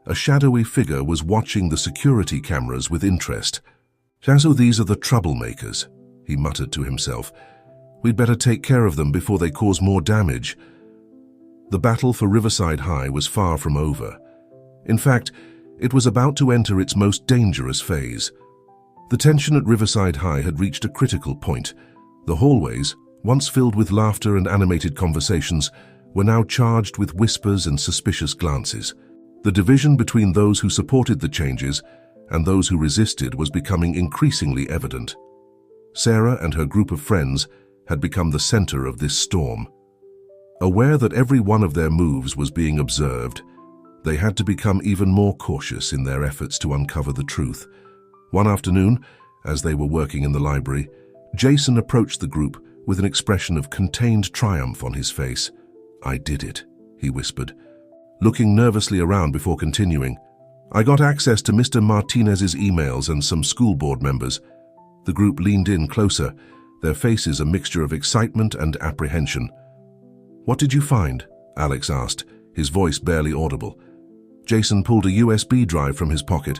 a shadowy figure was watching the security cameras with interest. "So these are the troublemakers," he muttered to himself. "We'd better take care of them before they cause more damage." The battle for Riverside High was far from over. In fact, it was about to enter its most dangerous phase. The tension at Riverside High had reached a critical point. The hallways, once filled with laughter and animated conversations, were now charged with whispers and suspicious glances. The division between those who supported the changes and those who resisted was becoming increasingly evident. Sarah and her group of friends had become the center of this storm. Aware that every one of their moves was being observed, they had to become even more cautious in their efforts to uncover the truth. One afternoon, as they were working in the library, Jason approached the group with an expression of contained triumph on his face. "I did it," he whispered, looking nervously around before continuing. "I got access to Mr. Martinez's emails and some school board members." The group leaned in closer, their faces a mixture of excitement and apprehension. "What did you find?" Alex asked, his voice barely audible. Jason pulled a USB drive from his pocket.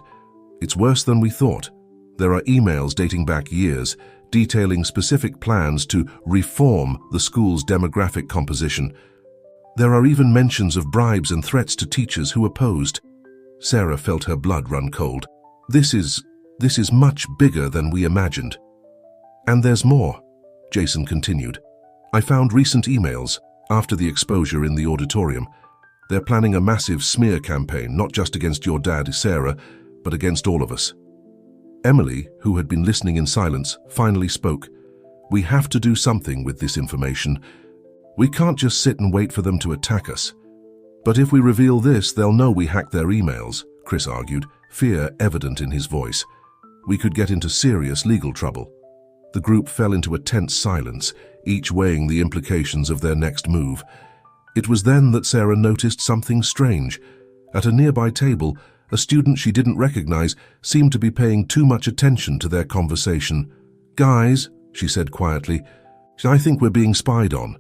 "It's worse than we thought. There are emails dating back years, detailing specific plans to reform the school's demographic composition. There are even mentions of bribes and threats to teachers who opposed." Sarah felt her blood run cold. This is much bigger than we imagined." "And there's more," Jason continued. "I found recent emails after the exposure in the auditorium. They're planning a massive smear campaign, not just against your dad, Sarah, but against all of us." Emily, who had been listening in silence, finally spoke. "We have to do something with this information. We can't just sit and wait for them to attack us." "But if we reveal this, they'll know we hacked their emails," Chris argued, fear evident in his voice. "We could get into serious legal trouble." The group fell into a tense silence, each weighing the implications of their next move. It was then that Sarah noticed something strange. At a nearby table, a student she didn't recognize seemed to be paying too much attention to their conversation. "Guys," she said quietly, "I think we're being spied on."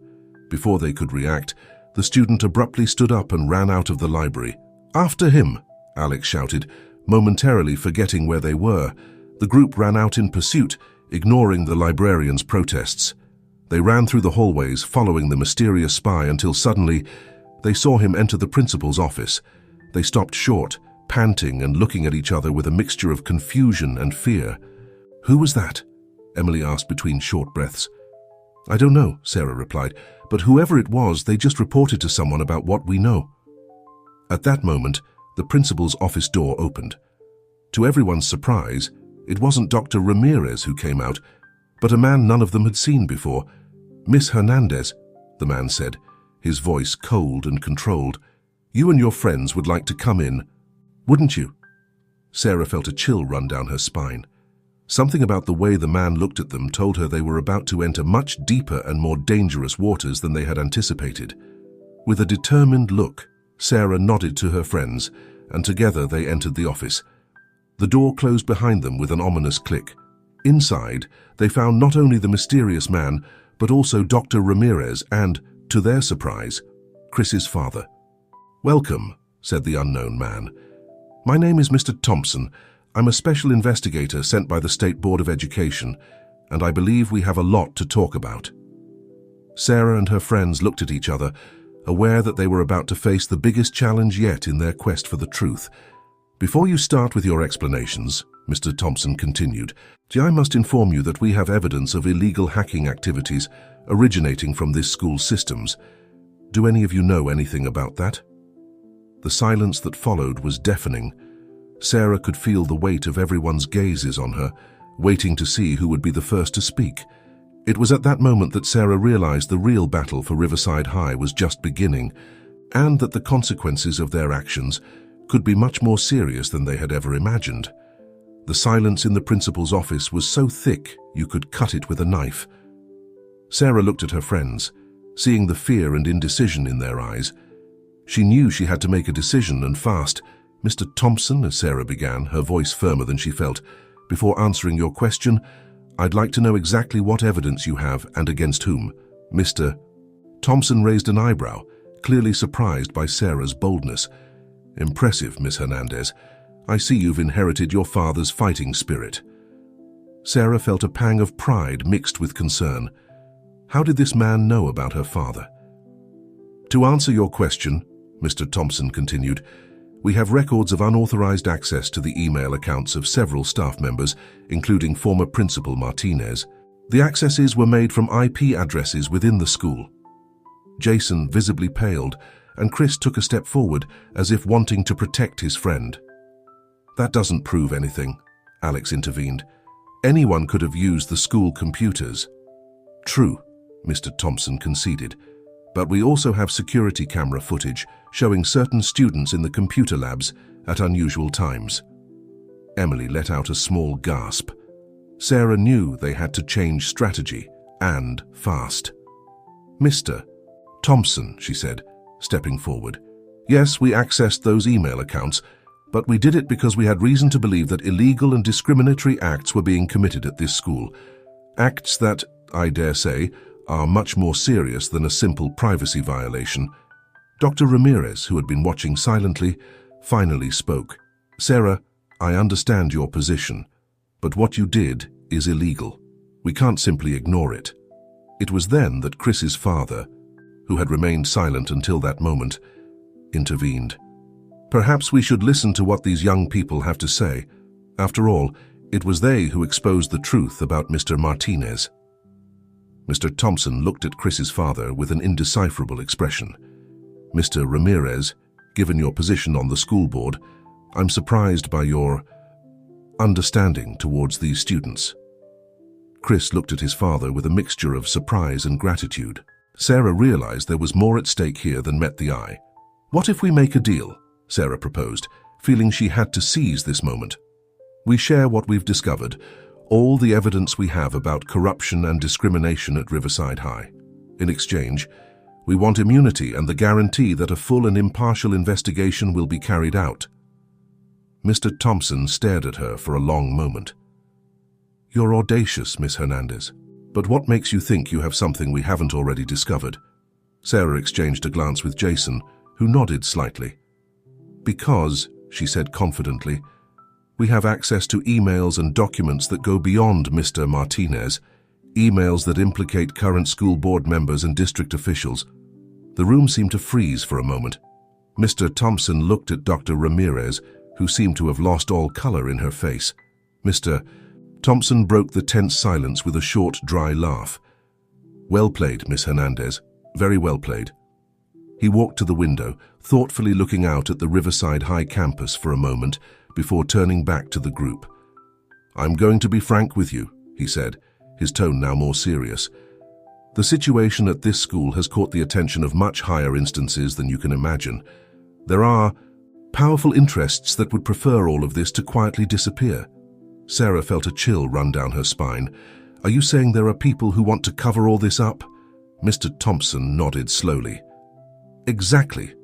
Before they could react, the student abruptly stood up and ran out of the library. "After him!" Alex shouted, momentarily forgetting where they were. The group ran out in pursuit, ignoring the librarian's protests. They ran through the hallways, following the mysterious spy until suddenly they saw him enter the principal's office. They stopped short, panting and looking at each other with a mixture of confusion and fear. "Who was that?" Emily asked between short breaths. "I don't know," Sarah replied, "but whoever it was, they just reported to someone about what we know." At that moment, the principal's office door opened. To everyone's surprise, it wasn't Dr. Ramirez who came out, but a man none of them had seen before. "Miss Hernandez," the man said, his voice cold and controlled. "You and your friends would like to come in, wouldn't you?" Sarah felt a chill run down her spine. Something about the way the man looked at them told her they were about to enter much deeper and more dangerous waters than they had anticipated. With a determined look, Sarah nodded to her friends, and together they entered the office. The door closed behind them with an ominous click. Inside, they found not only the mysterious man, but also Dr. Ramirez and, to their surprise, Chris's father. "Welcome," said the unknown man. "My name is Mr. Thompson. I'm a special investigator sent by the State Board of Education, and I believe we have a lot to talk about." Sarah and her friends looked at each other, aware that they were about to face the biggest challenge yet in their quest for the truth. "Before you start with your explanations," Mr. Thompson continued, "I must inform you that we have evidence of illegal hacking activities originating from this school's systems. Do any of you know anything about that?" The silence that followed was deafening. Sarah could feel the weight of everyone's gazes on her, waiting to see who would be the first to speak. It was at that moment that Sarah realized the real battle for Riverside High was just beginning, and that the consequences of their actions could be much more serious than they had ever imagined. The silence in the principal's office was so thick you could cut it with a knife. Sarah looked at her friends, seeing the fear and indecision in their eyes. She knew she had to make a decision, and fast. "Mr. Thompson," as Sarah began, her voice firmer than she felt, "before answering your question, I'd like to know exactly what evidence you have and against whom." Mr. Thompson raised an eyebrow, clearly surprised by Sarah's boldness. "Impressive, Miss Hernandez. I see you've inherited your father's fighting spirit." Sarah felt a pang of pride mixed with concern. How did this man know about her father? "To answer your question," Mr. Thompson continued, "we have records of unauthorized access to the email accounts of several staff members, including former Principal Martinez. The accesses were made from IP addresses within the school." Jason visibly paled, and Chris took a step forward as if wanting to protect his friend. "That doesn't prove anything," Alex intervened. "Anyone could have used the school computers." "True," Mr. Thompson conceded, "but we also have security camera footage showing certain students in the computer labs at unusual times." Emily let out a small gasp. Sarah knew they had to change strategy, and fast. "Mr. Thompson," she said, stepping forward, "yes, we accessed those email accounts, but we did it because we had reason to believe that illegal and discriminatory acts were being committed at this school. Acts that, I dare say, are much more serious than a simple privacy violation." Dr. Ramirez, who had been watching silently, finally spoke. "Sarah, I understand your position, but what you did is illegal. We can't simply ignore it." It was then that Chris's father, who had remained silent until that moment, intervened. "Perhaps we should listen to what these young people have to say. After all, it was they who exposed the truth about Mr. Martinez." Mr. Thompson looked at Chris's father with an indecipherable expression. "Mr. Ramirez, given your position on the school board, I'm surprised by your understanding towards these students." Chris looked at his father with a mixture of surprise and gratitude. Sarah realized there was more at stake here than met the eye. "What if we make a deal?" Sarah proposed, feeling she had to seize this moment. "We share what we've discovered, all the evidence we have about corruption and discrimination at Riverside High. In exchange, we want immunity and the guarantee that a full and impartial investigation will be carried out." Mr. Thompson stared at her for a long moment. "You're audacious, Miss Hernandez. But what makes you think you have something we haven't already discovered?" Sarah exchanged a glance with Jason, who nodded slightly. "Because," she said confidently, "we have access to emails and documents that go beyond Mr. Martinez, emails that implicate current school board members and district officials." The room seemed to freeze for a moment. Mr. Thompson looked at Dr. Ramirez, who seemed to have lost all color in her face. Mr. Thompson broke the tense silence with a short, dry laugh. "Well played, Miss Hernandez. Very well played." He walked to the window, thoughtfully looking out at the Riverside High campus for a moment before turning back to the group. "I'm going to be frank with you," he said, his tone now more serious. "The situation at this school has caught the attention of much higher instances than you can imagine. There are powerful interests that would prefer all of this to quietly disappear." Sarah felt a chill run down her spine. "Are you saying there are people who want to cover all this up?" Mr. Thompson nodded slowly. "Exactly.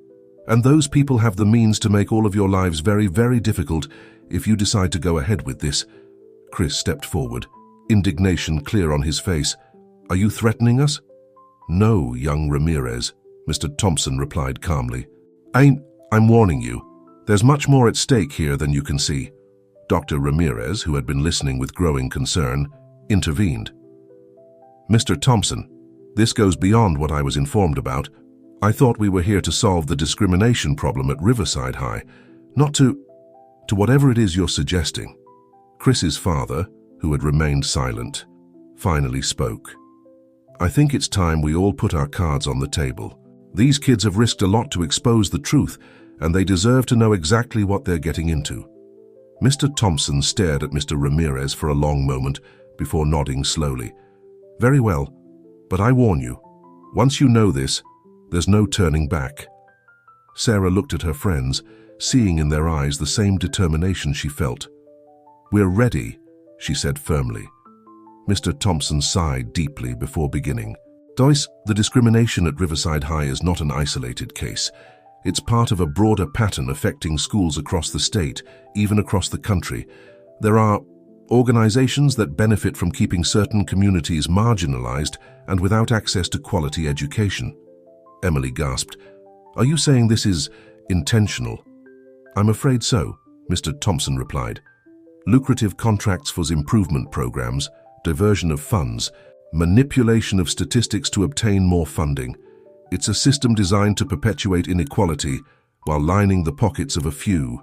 And those people have the means to make all of your lives very, very difficult if you decide to go ahead with this." Chris stepped forward, indignation clear on his face. "Are you threatening us?" "No, young Ramirez," Mr. Thompson replied calmly. I'm warning you. There's much more at stake here than you can see." Dr. Ramirez, who had been listening with growing concern, intervened. "Mr. Thompson, this goes beyond what I was informed about. I thought we were here to solve the discrimination problem at Riverside High, not to whatever it is you're suggesting." Chris's father, who had remained silent, finally spoke. "I think it's time we all put our cards on the table. These kids have risked a lot to expose the truth, and they deserve to know exactly what they're getting into." Mr. Thompson stared at Mr. Ramirez for a long moment before nodding slowly. "Very well, but I warn you, once you know this, there's no turning back." Sarah looked at her friends, seeing in their eyes the same determination she felt. "We're ready," she said firmly. Mr. Thompson sighed deeply before beginning. "Doyce, the discrimination at Riverside High is not an isolated case. It's part of a broader pattern affecting schools across the state, even across the country. There are organizations that benefit from keeping certain communities marginalized and without access to quality education. Emily gasped. "Are you saying this is intentional?" "I'm afraid so," Mr. Thompson replied. "Lucrative contracts for improvement programs, diversion of funds, manipulation of statistics to obtain more funding. It's a system designed to perpetuate inequality while lining the pockets of a few."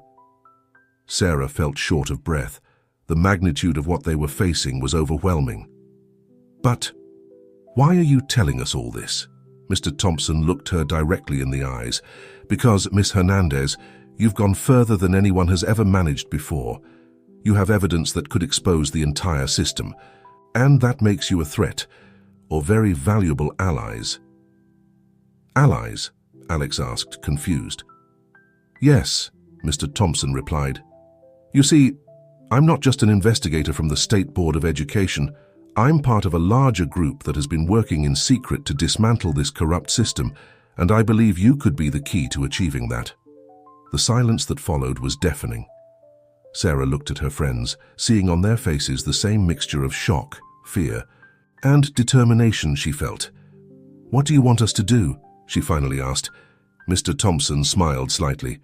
Sarah felt short of breath. The magnitude of what they were facing was overwhelming. "But why are you telling us all this?" Mr. Thompson looked her directly in the eyes. "Because, Miss Hernandez, you've gone further than anyone has ever managed before. You have evidence that could expose the entire system, and that makes you a threat, or very valuable allies." "Allies?" Alex asked, confused. "Yes," Mr. Thompson replied. "You see, I'm not just an investigator from the State Board of Education. I'm part of a larger group that has been working in secret to dismantle this corrupt system, and I believe you could be the key to achieving that." The silence that followed was deafening. Sarah looked at her friends, seeing on their faces the same mixture of shock, fear, and determination she felt. "What do you want us to do?" she finally asked. Mr. Thompson smiled slightly.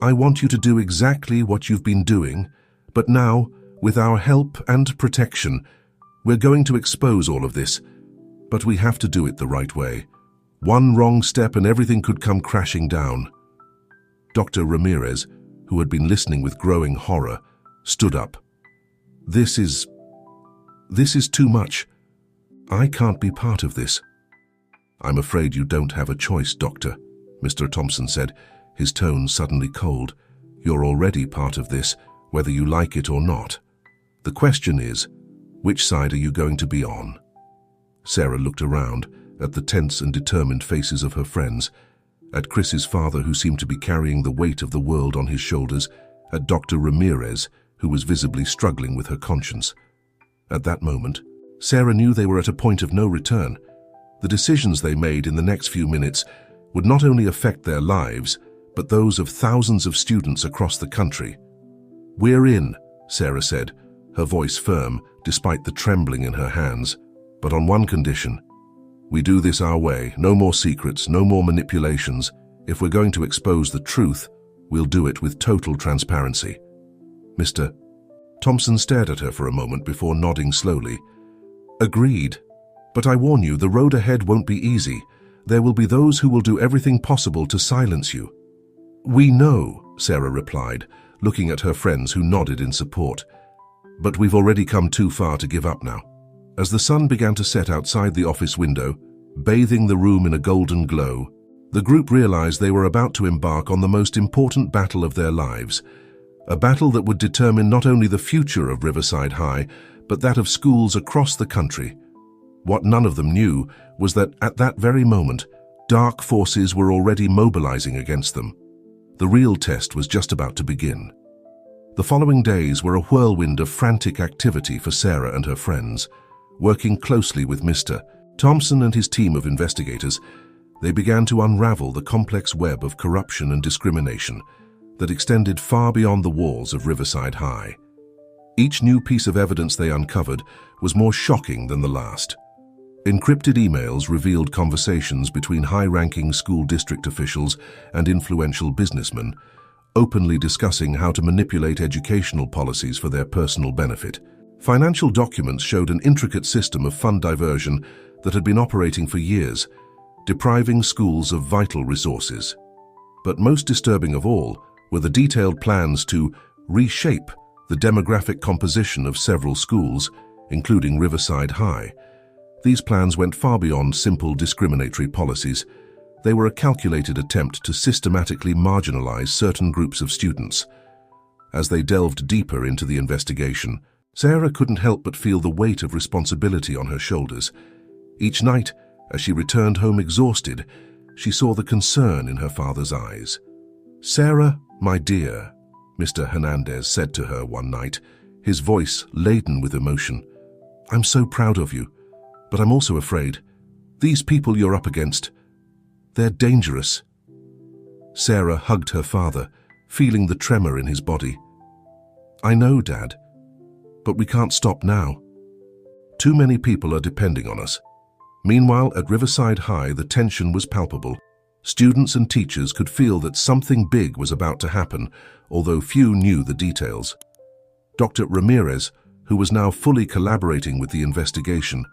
"I want you to do exactly what you've been doing, but now, with our help and protection, we're going to expose all of this. But we have to do it the right way. One wrong step and everything could come crashing down." Dr. Ramirez, who had been listening with growing horror, stood up. This is too much. I can't be part of this." "I'm afraid you don't have a choice, Doctor," Mr. Thompson said, his tone suddenly cold. "You're already part of this, whether you like it or not. The question is, which side are you going to be on?" Sarah looked around at the tense and determined faces of her friends, at Chris's father, who seemed to be carrying the weight of the world on his shoulders, at Dr. Ramirez, who was visibly struggling with her conscience. At that moment, Sarah knew they were at a point of no return. The decisions they made in the next few minutes would not only affect their lives, but those of thousands of students across the country. "We're in," Sarah said, her voice firm despite the trembling in her hands, "but on one condition. We do this our way, no more secrets, no more manipulations. If we're going to expose the truth, we'll do it with total transparency." Mr. Thompson stared at her for a moment before nodding slowly. "Agreed. But I warn you, the road ahead won't be easy. There will be those who will do everything possible to silence you." "We know," Sarah replied, looking at her friends who nodded in support. "But we've already come too far to give up now." As the sun began to set outside the office window, bathing the room in a golden glow, the group realized they were about to embark on the most important battle of their lives, a battle that would determine not only the future of Riverside High, but that of schools across the country. What none of them knew was that at that very moment, dark forces were already mobilizing against them. The real test was just about to begin. The following days were a whirlwind of frantic activity for Sarah and her friends. Working closely with Mr. Thompson and his team of investigators, they began to unravel the complex web of corruption and discrimination that extended far beyond the walls of Riverside High. Each new piece of evidence they uncovered was more shocking than the last. Encrypted emails revealed conversations between high-ranking school district officials and influential businessmen, openly discussing how to manipulate educational policies for their personal benefit. Financial documents showed an intricate system of fund diversion that had been operating for years, depriving schools of vital resources. But most disturbing of all were the detailed plans to reshape the demographic composition of several schools, including Riverside High. These plans went far beyond simple discriminatory policies. They were a calculated attempt to systematically marginalize certain groups of students. As they delved deeper into the investigation, Sarah couldn't help but feel the weight of responsibility on her shoulders. Each night, as she returned home exhausted, she saw the concern in her father's eyes. "Sarah, my dear," Mr. Hernandez said to her one night, his voice laden with emotion, "I'm so proud of you, but I'm also afraid. These people you're up against, they're dangerous." Sarah hugged her father, feeling the tremor in his body. "I know, Dad, but we can't stop now. Too many people are depending on us." Meanwhile, at Riverside High, the tension was palpable. Students and teachers could feel that something big was about to happen, although few knew the details. Dr. Ramirez, who was now fully collaborating with the investigation,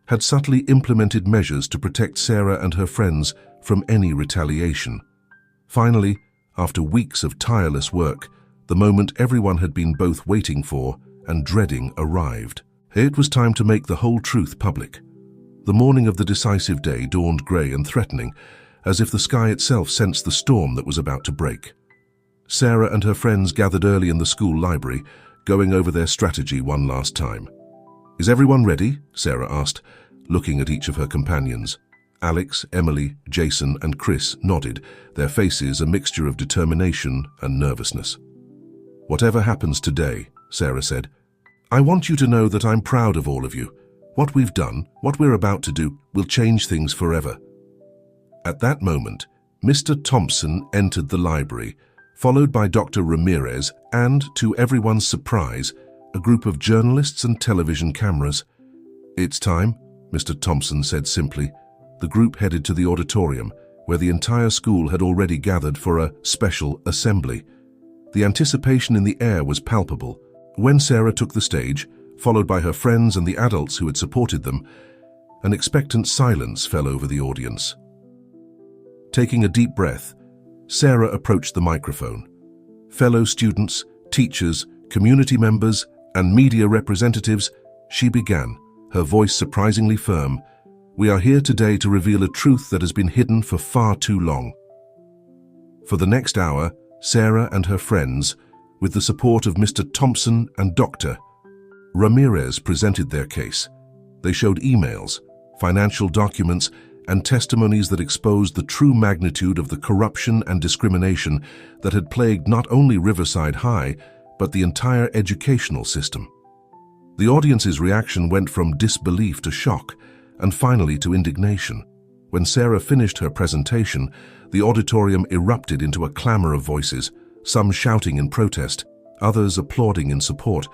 had subtly implemented measures to protect Sarah and her friends from any retaliation. Finally, after weeks of tireless work, the moment everyone had been both waiting for and dreading arrived. It was time to make the whole truth public. The morning of the decisive day dawned grey and threatening, as if the sky itself sensed the storm that was about to break. Sarah and her friends gathered early in the school library, going over their strategy one last time. "Is everyone ready?" Sarah asked, looking at each of her companions. Alex, Emily, Jason, and Chris nodded, their faces a mixture of determination and nervousness. "Whatever happens today," Sarah said, "I want you to know that I'm proud of all of you. What we've done, what we're about to do, will change things forever." At that moment, Mr. Thompson entered the library, followed by Dr. Ramirez and, to everyone's surprise, a group of journalists and television cameras. "It's time," Mr. Thompson said simply. The group headed to the auditorium, where the entire school had already gathered for a special assembly. The anticipation in the air was palpable. When Sarah took the stage, followed by her friends and the adults who had supported them, an expectant silence fell over the audience. Taking a deep breath, Sarah approached the microphone. Fellow students, teachers, community members, and media representatives, she began, her voice surprisingly firm. "We are here today to reveal a truth that has been hidden for far too long." For the next hour, Sarah and her friends, with the support of Mr. Thompson and Dr. Ramirez, presented their case. They showed emails, financial documents, and testimonies that exposed the true magnitude of the corruption and discrimination that had plagued not only Riverside High, but the entire educational system. The audience's reaction went from disbelief to shock, and finally to indignation. When Sarah finished her presentation, the auditorium erupted into a clamor of voices, some shouting in protest, others applauding in support.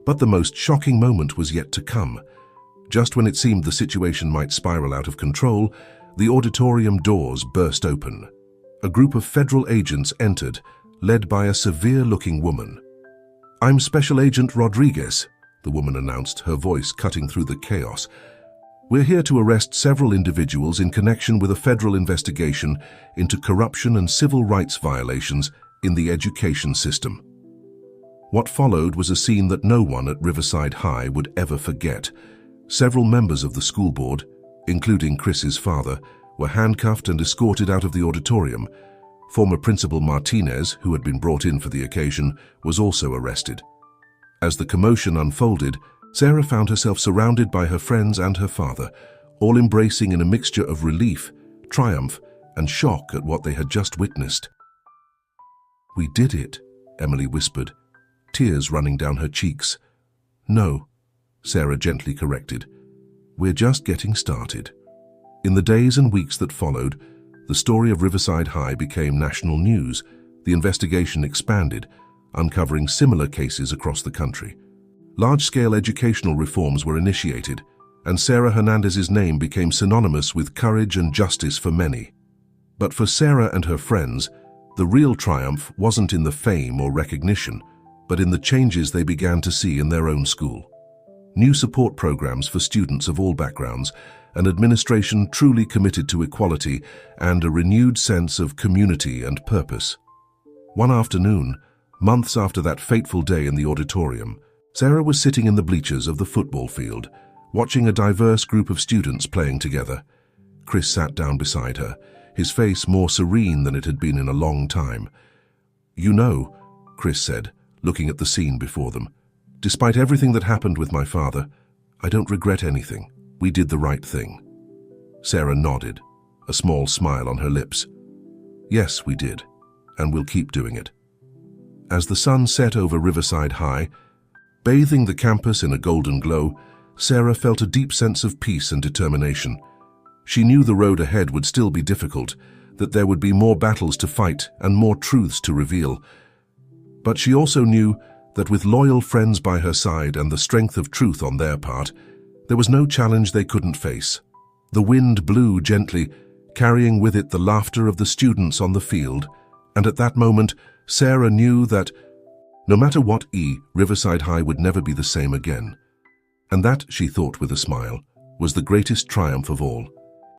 But the most shocking moment was yet to come. Just when it seemed the situation might spiral out of control, the auditorium doors burst open. A group of federal agents entered, led by a severe-looking woman. "I'm Special Agent Rodriguez," the woman announced, her voice cutting through the chaos. "We're here to arrest several individuals in connection with a federal investigation into corruption and civil rights violations in the education system." What followed was a scene that no one at Riverside High would ever forget. Several members of the school board, including Chris's father, were handcuffed and escorted out of the auditorium. Former Principal Martinez, who had been brought in for the occasion, was also arrested. As the commotion unfolded, Sarah found herself surrounded by her friends and her father, all embracing in a mixture of relief, triumph, and shock at what they had just witnessed. "We did it," Emily whispered, tears running down her cheeks. "No," Sarah gently corrected. "We're just getting started." In the days and weeks that followed, the story of Riverside High became national news. The investigation expanded, uncovering similar cases across the country. Large-scale educational reforms were initiated, and Sarah Hernandez's name became synonymous with courage and justice for many. But for Sarah and her friends, the real triumph wasn't in the fame or recognition, but in the changes they began to see in their own school. New support programs for students of all backgrounds, an administration truly committed to equality, and a renewed sense of community and purpose. One afternoon, months after that fateful day in the auditorium, Sarah was sitting in the bleachers of the football field, watching a diverse group of students playing together. Chris sat down beside her, his face more serene than it had been in a long time. "You know," Chris said, looking at the scene before them, "despite everything that happened with my father, I don't regret anything. We did the right thing." Sarah nodded, a small smile on her lips. "Yes, we did, and we'll keep doing it." As the sun set over Riverside High, bathing the campus in a golden glow, Sarah felt a deep sense of peace and determination. She knew the road ahead would still be difficult, that there would be more battles to fight and more truths to reveal. But she also knew that with loyal friends by her side and the strength of truth on their part, there was no challenge they couldn't face. The wind blew gently, carrying with it the laughter of the students on the field, and at that moment, Sarah knew that, no matter what, Riverside High would never be the same again. And that, she thought with a smile, was the greatest triumph of all.